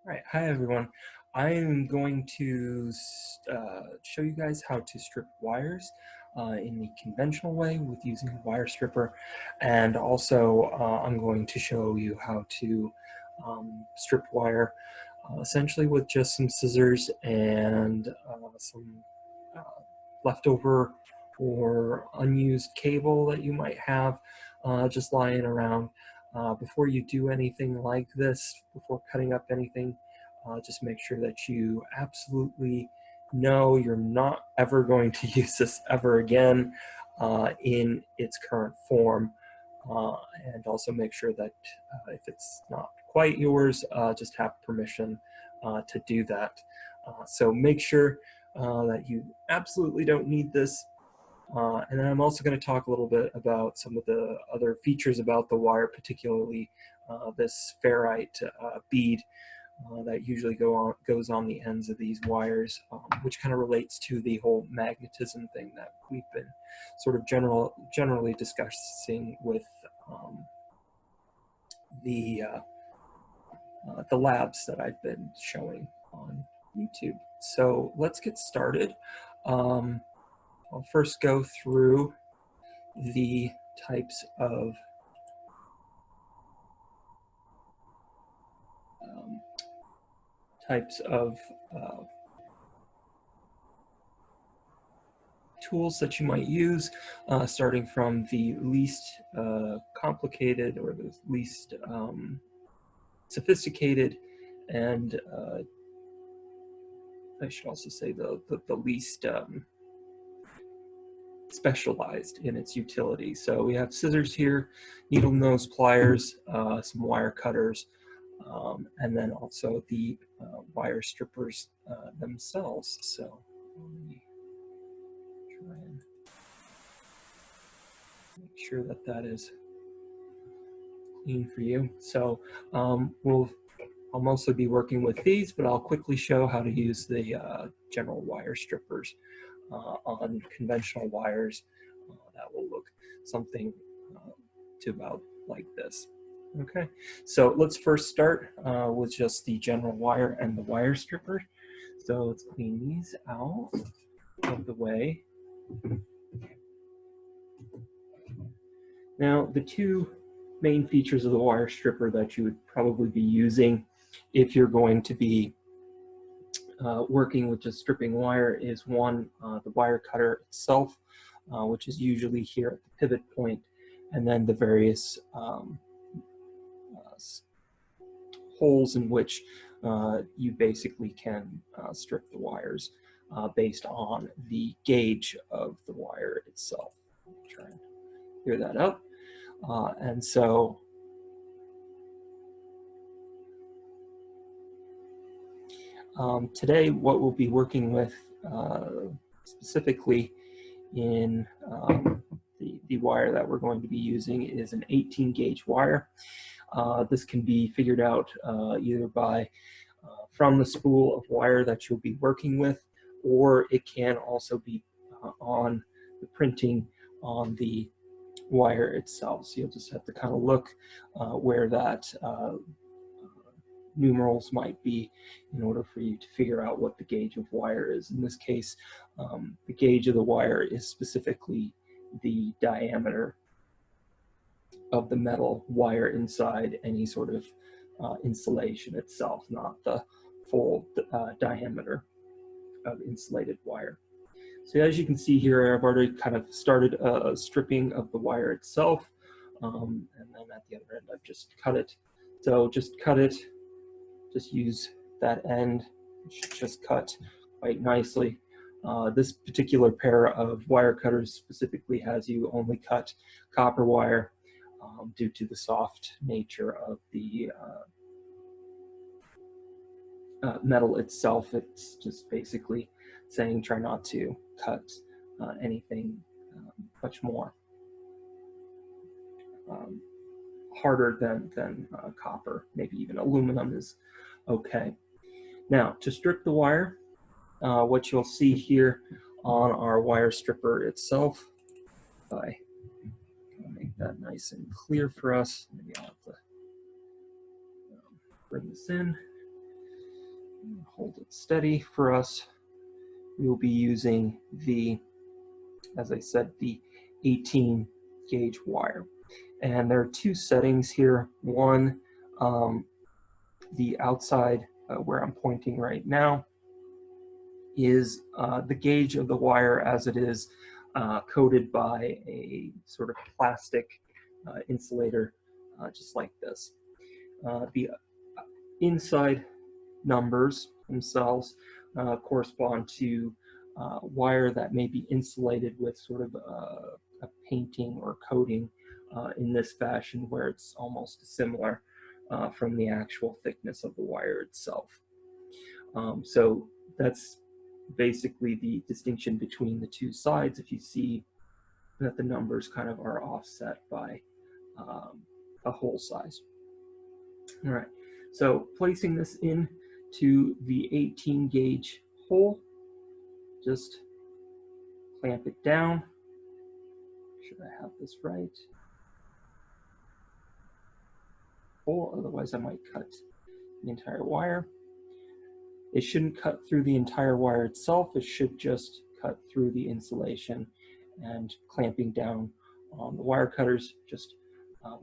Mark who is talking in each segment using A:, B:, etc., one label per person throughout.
A: All right, hi everyone. I'm going to show you guys how to strip wires in the conventional way with using a wire stripper, and also I'm going to show you how to strip wire essentially with just some scissors and some uh, leftover or unused cable that you might have just lying around. Before you do anything like this, before cutting up anything, just make sure that you absolutely know you're not ever going to use this ever again in its current form. And also make sure that if it's not quite yours, just have permission to do that. So make sure that you absolutely don't need this. And then I'm also going to talk a little bit about some of the other features about the wire, particularly this ferrite bead that usually goes on the ends of these wires, which kind of relates to the whole magnetism thing that we've been sort of generally discussing with the labs that I've been showing on YouTube. So let's get started. I'll first go through the types of uh, tools that you might use, starting from the least complicated or the least sophisticated, and I should also say the least specialized in its utility. So we have scissors here, needle nose pliers, some wire cutters, and then also the wire strippers themselves. So let me try and make sure that that is clean for you. So I'll mostly be working with these, but I'll quickly show how to use the general wire strippers on conventional wires that will look something to about like this. Okay, so let's first start with just the general wire and the wire stripper. So let's clean these out of the way. Now, the two main features of the wire stripper that you would probably be using if you're going to be working with just stripping wire is one, the wire cutter itself, which is usually here at the pivot point, and then the various holes in which you basically can strip the wires based on the gauge of the wire itself. Try and clear that up. And so today what we'll be working with specifically in the wire that we're going to be using is an 18 gauge wire. This can be figured out either by from the spool of wire that you'll be working with, or it can also be on the printing on the wire itself. So you'll just have to kind of look where that numerals might be in order for you to figure out what the gauge of wire is. In this case, the gauge of the wire is specifically the diameter of the metal wire inside any sort of insulation itself, not the full diameter of insulated wire. So as you can see here, I've already kind of started stripping of the wire itself, and then at the other end I've just cut it. So just cut it, just use that end, it should just cut quite nicely. This particular pair of wire cutters specifically has you only cut copper wire due to the soft nature of the metal itself. It's just basically saying try not to cut anything much more harder than copper. Maybe even aluminum is okay. Now, to strip the wire, what you'll see here on our wire stripper itself, if I make that nice and clear for us, maybe I'll have to bring this in. hold it steady for us. We will be using the, as I said, the 18 gauge wire. And there are two settings here. One, the outside where I'm pointing right now is the gauge of the wire as it is coated by a sort of plastic insulator, just like this. The inside numbers themselves correspond to wire that may be insulated with sort of a painting or coating in this fashion, where it's almost similar from the actual thickness of the wire itself. So that's basically the distinction between the two sides. If you see that the numbers kind of are offset by a hole size. All right, so placing this in to the 18 gauge hole, just clamp it down. Should I have this right? Hole, otherwise I might cut the entire wire. It shouldn't cut through the entire wire itself. It should just cut through the insulation, and clamping down on the wire cutters, just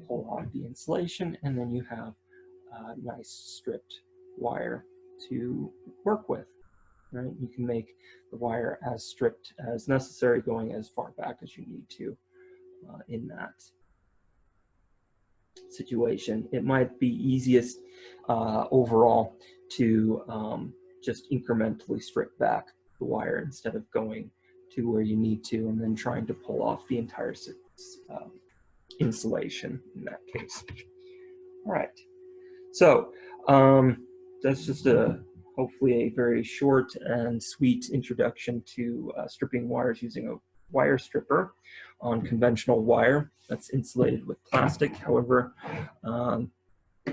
A: pull off the insulation, and then you have a nice stripped wire to work with. Right? You can make the wire as stripped as necessary, going as far back as you need to in that situation. It might be easiest overall to just incrementally strip back the wire instead of going to where you need to and then trying to pull off the entire insulation in that case. All right, so that's just hopefully a very short and sweet introduction to stripping wires using a wire stripper on conventional wire that's insulated with plastic. However,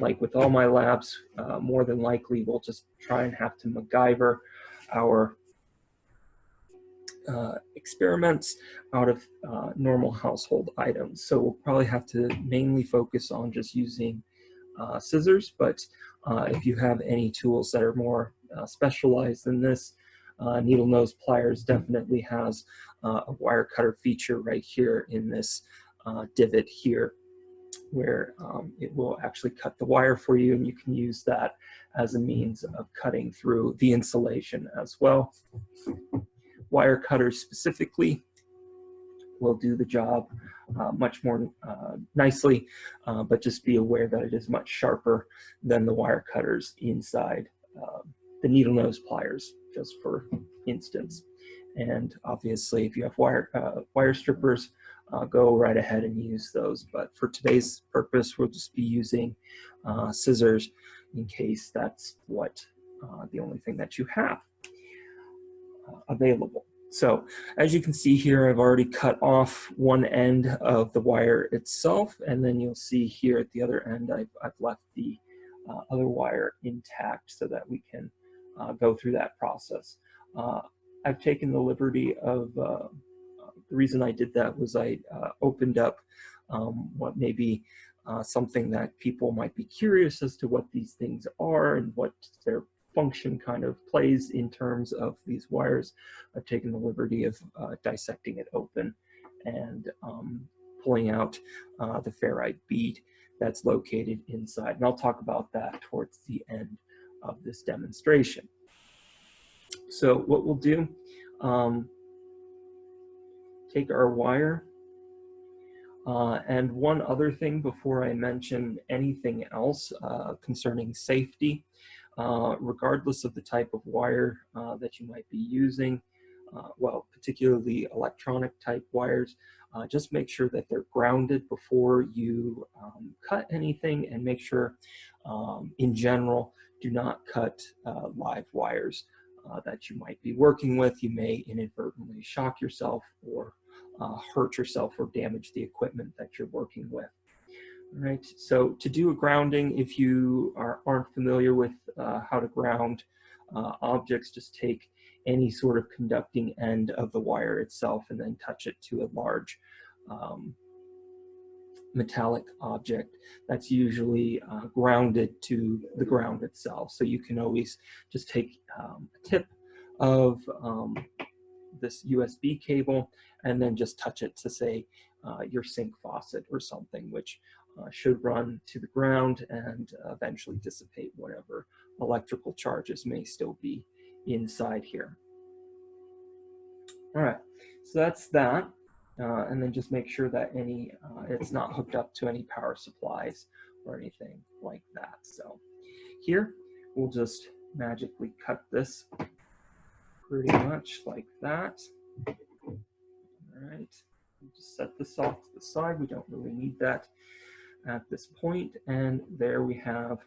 A: like with all my labs, more than likely we'll just try and have to MacGyver our experiments out of normal household items. So we'll probably have to mainly focus on just using scissors, but if you have any tools that are more specialized than this, needle nose pliers definitely has a wire cutter feature right here in this divot here, where it will actually cut the wire for you, and you can use that as a means of cutting through the insulation as well. Wire cutters specifically will do the job much more nicely, but just be aware that it is much sharper than the wire cutters inside the needle nose pliers, just for instance. And obviously, if you have wire strippers, go right ahead and use those. But for today's purpose, we'll just be using scissors in case that's what the only thing that you have available. So as you can see here, I've already cut off one end of the wire itself, and then you'll see here at the other end, I've left the other wire intact so that we can go through that process. I've taken the liberty of, the reason I did that was I opened up what may be something that people might be curious as to what these things are and what their function kind of plays in terms of these wires. I've taken the liberty of dissecting it open and pulling out the ferrite bead that's located inside. And I'll talk about that towards the end of this demonstration. So what we'll do, take our wire, and one other thing before I mention anything else concerning safety, regardless of the type of wire that you might be using, well, particularly electronic type wires, just make sure that they're grounded before you cut anything, and make sure in general, do not cut live wires that you might be working with. You may inadvertently shock yourself or hurt yourself or damage the equipment that you're working with. All right, so to do a grounding, if you aren't familiar with how to ground objects, just take any sort of conducting end of the wire itself and then touch it to a large metallic object that's usually grounded to the ground itself. So you can always just take a tip of this USB cable and then just touch it to say your sink faucet or something, which should run to the ground and eventually dissipate whatever electrical charges may still be inside here. All right, so that's that. And then just make sure that it's not hooked up to any power supplies or anything like that. So here, we'll just magically cut this pretty much like that. All right, we'll just set this off to the side. We don't really need that at this point. And there we have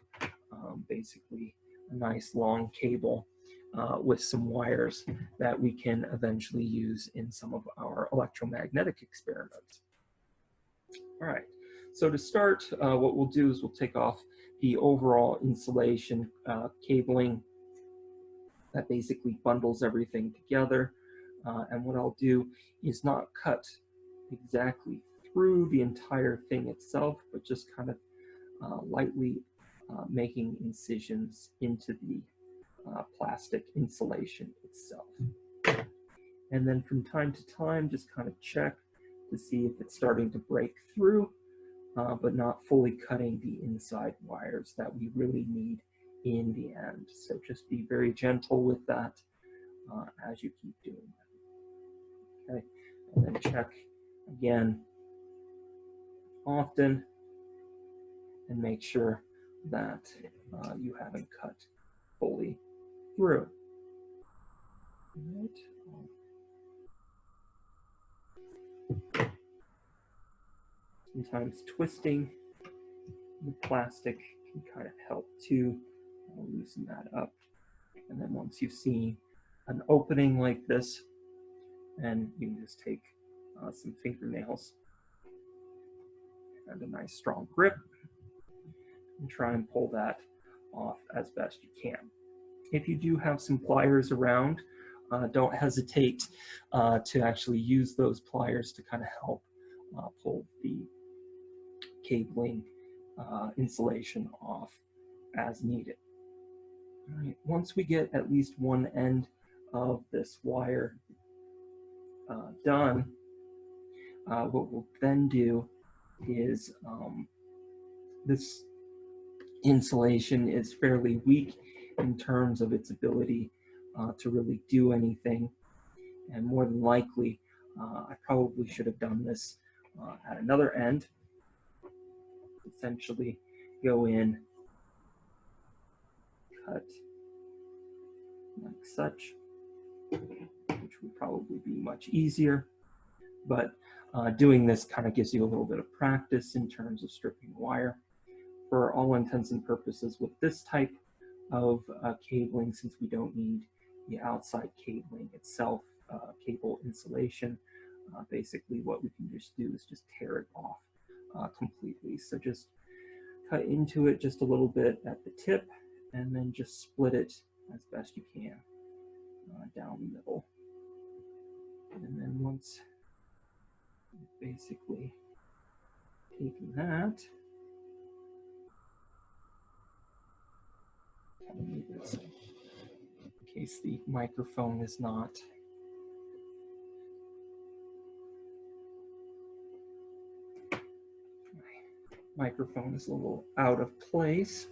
A: basically a nice long cable with some wires that we can eventually use in some of our electromagnetic experiments. All right, so to start, what we'll do is we'll take off the overall insulation cabling that basically bundles everything together. And what I'll do is not cut exactly through the entire thing itself, but just kind of lightly making incisions into the plastic insulation itself. And then from time to time, just kind of check to see if it's starting to break through, but not fully cutting the inside wires that we really need in the end. So just be very gentle with that as you keep doing that. Okay, and then check again often and make sure that you haven't cut fully through. All right. Sometimes twisting the plastic can kind of help to loosen that up. And then once you've seen an opening like this, and you can just take some fingernails and a nice strong grip and try and pull that off as best you can. If you do have some pliers around, don't hesitate to actually use those pliers to kind of help pull the cabling insulation off as needed. All right, once we get at least one end of this wire done, what we'll then do is this insulation is fairly weak in terms of its ability to really do anything, and more than likely I probably should have done this at another end. Essentially go in, cut like such, which would probably be much easier, but doing this kind of gives you a little bit of practice in terms of stripping wire. For all intents and purposes with this type of cabling, since we don't need the outside cabling itself, cable insulation, basically what we can just do is just tear it off completely. So just cut into it just a little bit at the tip and then just split it as best you can down the middle. And then once basically taking that, in case the microphone is not microphone is a little out of place.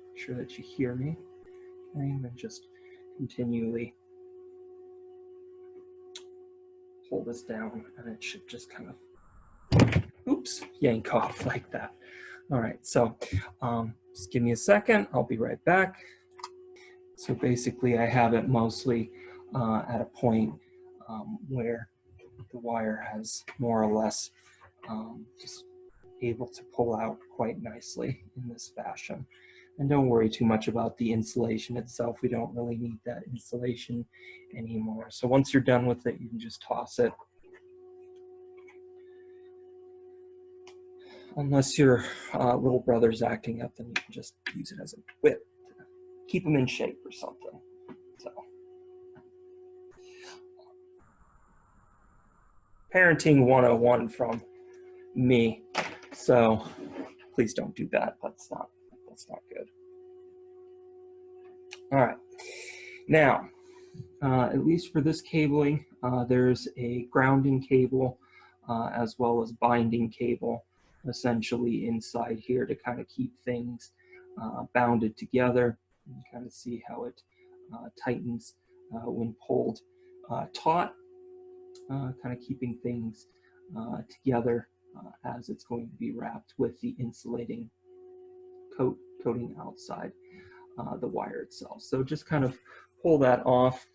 A: Make sure that you hear me. Okay, and then just continually pull this down and it should just kind of, oops, yank off like that. All right, so just give me a second. I'll be right back. So basically I have it mostly at a point where the wire has more or less just able to pull out quite nicely in this fashion. And don't worry too much about the insulation itself. We don't really need that insulation anymore. So once you're done with it, you can just toss it. Unless your little brother's acting up, then you can just use it as a whip to keep him in shape or something. So, parenting 101 from me. So please don't do that. That's not good. All right. Now, at least for this cabling, there's a grounding cable as well as binding cable essentially inside here to kind of keep things bounded together. You kind of see how it tightens when pulled taut, kind of keeping things together as it's going to be wrapped with the insulating coating outside the wire itself. So just kind of pull that off.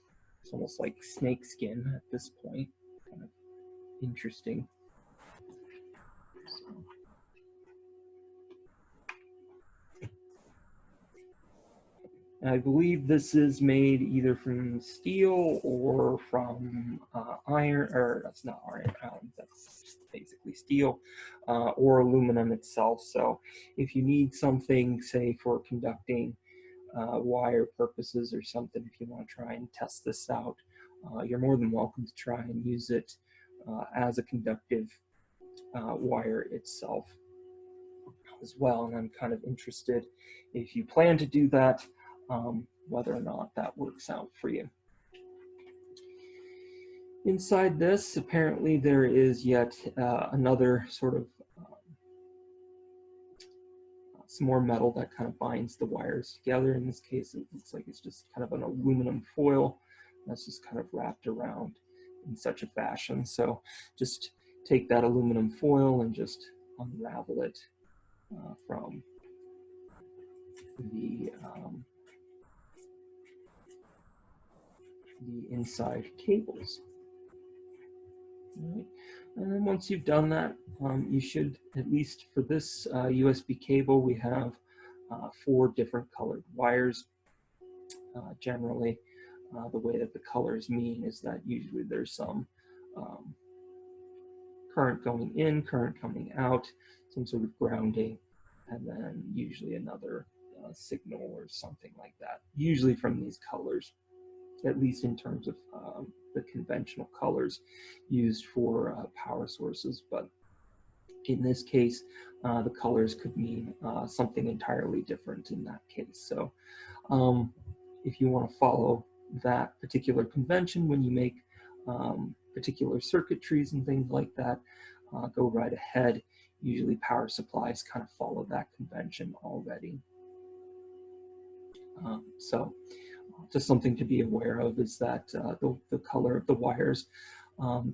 A: It's almost like snake skin at this point. Kind of interesting. So. I believe this is made either from steel or from iron, or that's not iron, that's just basically steel, or aluminum itself. So if you need something, say for conducting wire purposes or something, if you want to try and test this out, you're more than welcome to try and use it as a conductive wire itself as well. And I'm kind of interested, if you plan to do that, whether or not that works out for you. Inside this, apparently there is yet another sort of some more metal that kind of binds the wires together. In this case, it looks like it's just kind of an aluminum foil that's just kind of wrapped around in such a fashion. So just take that aluminum foil and just unravel it from the inside cables. All right. And then once you've done that, you should, at least for this USB cable, we have 4 different colored wires. Generally, the way that the colors mean is that usually there's some current going in, current coming out, some sort of grounding, and then usually another signal or something like that, usually from these colors, at least in terms of the conventional colors used for power sources. But in this case, the colors could mean something entirely different in that case. So if you want to follow that particular convention when you make particular circuitries and things like that, go right ahead. Usually power supplies kind of follow that convention already. So just something to be aware of is that the color of the wires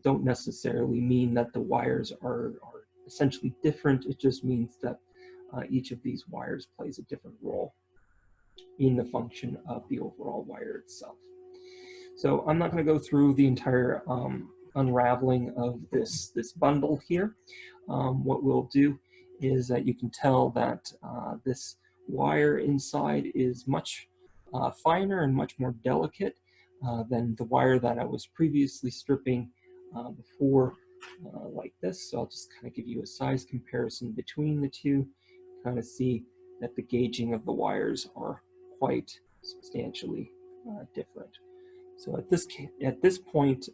A: don't necessarily mean that the wires are essentially different. It just means that each of these wires plays a different role in the function of the overall wire itself. So I'm not going to go through the entire unraveling of this bundle here. What we'll do is that you can tell that this wire inside is much finer and much more delicate than the wire that I was previously stripping before, like this. So I'll just kind of give you a size comparison between the two, kind of see that the gauging of the wires are quite substantially different. So at this point,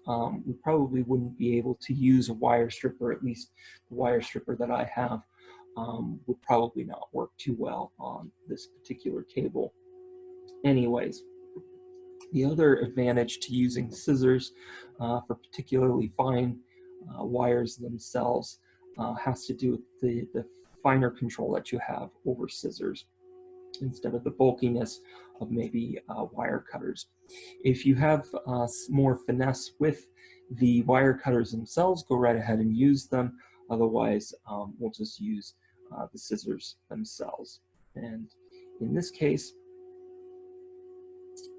A: we probably wouldn't be able to use a wire stripper. At least the wire stripper that I have would probably not work too well on this particular cable. Anyways, the other advantage to using scissors for particularly fine wires themselves has to do with the finer control that you have over scissors, instead of the bulkiness of maybe wire cutters. If you have more finesse with the wire cutters themselves, go right ahead and use them. Otherwise, we'll just use the scissors themselves. And in this case,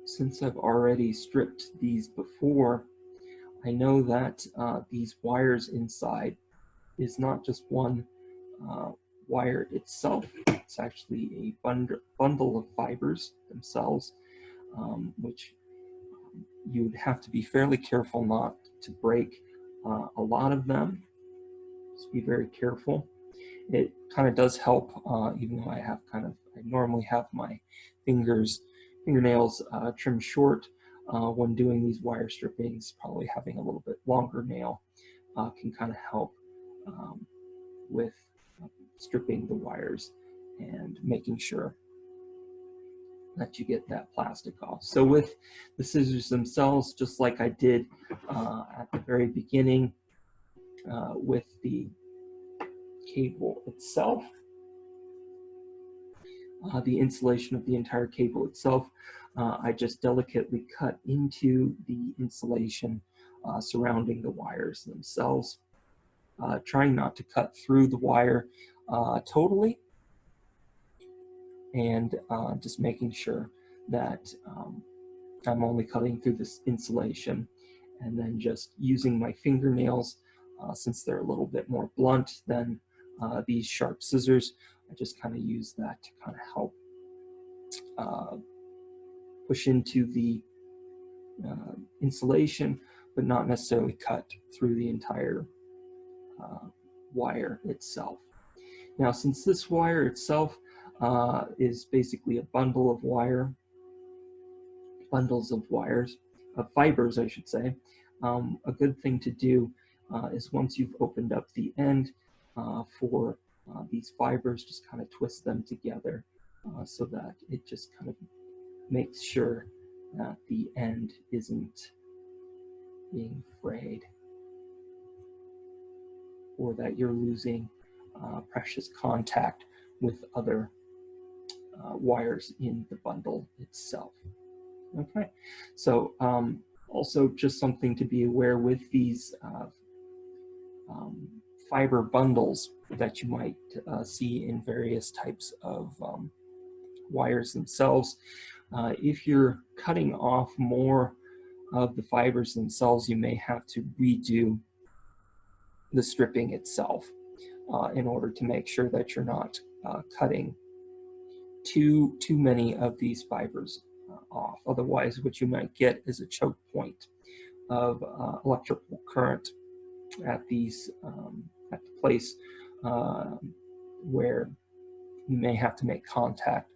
A: since I've already stripped these before, I know that these wires inside is not just one wire itself. It's actually a bundle of fibers themselves, which you'd have to be fairly careful not to break a lot of them. Just be very careful. It kind of does help, even though I normally have my fingernails trimmed short. When doing these wire strippings, probably having a little bit longer nail can kind of help with stripping the wires and making sure that you get that plastic off. So with the scissors themselves, just like I did at the very beginning with the cable itself, the insulation of the entire cable itself, I just delicately cut into the insulation surrounding the wires themselves, trying not to cut through the wire totally, and just making sure that I'm only cutting through this insulation, and then just using my fingernails, since they're a little bit more blunt than these sharp scissors. I just kind of use that to kind of help push into the insulation, but not necessarily cut through the entire wire itself. Now, since this wire itself is basically a bundle of bundles of wires, fibers, I should say, a good thing to do is once you've opened up the end for these fibers, just kind of twist them together so that it just kind of makes sure that the end isn't being frayed, or that you're losing precious contact with other wires in the bundle itself. Okay, so also just something to be aware with these fiber bundles that you might see in various types of wires themselves. If you're cutting off more of the fibers themselves, you may have to redo the stripping itself in order to make sure that you're not cutting too many of these fibers off. Otherwise, what you might get is a choke point of electrical current at these at the place where you may have to make contact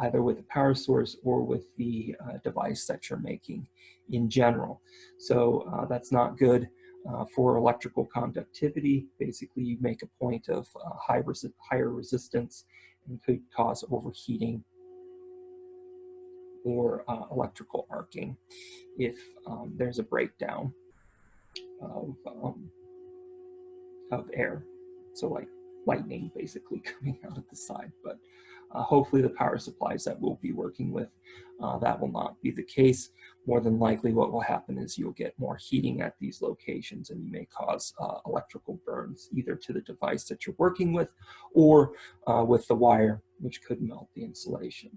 A: either with the power source or with the device that you're making in general. So that's not good for electrical conductivity. Basically, you make a point of higher resistance and could cause overheating or electrical arcing if there's a breakdown of air. So like lightning basically coming out of the side. But hopefully the power supplies that we'll be working with, that will not be the case. More than likely what will happen is you'll get more heating at these locations, and you may cause electrical burns either to the device that you're working with or with the wire, which could melt the insulation.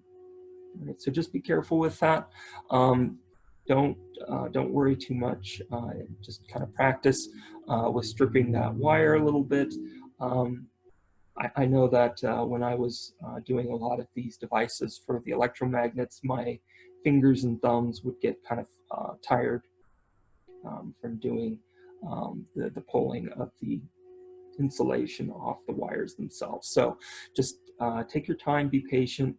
A: All right, so just be careful with that. Don't worry too much. Just kind of practice with stripping that wire a little bit. I know that when I was doing a lot of these devices for the electromagnets, my fingers and thumbs would get kind of tired from doing the pulling of the insulation off the wires themselves. So just take your time, be patient.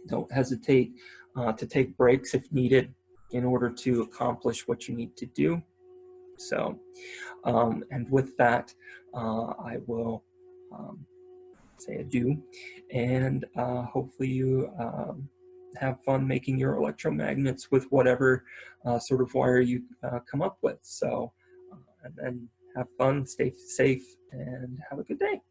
A: Don't hesitate to take breaks if needed in order to accomplish what you need to do. So, and with that, I will say adieu, and hopefully you have fun making your electromagnets with whatever sort of wire you come up with. So, and then have fun, stay safe, and have a good day.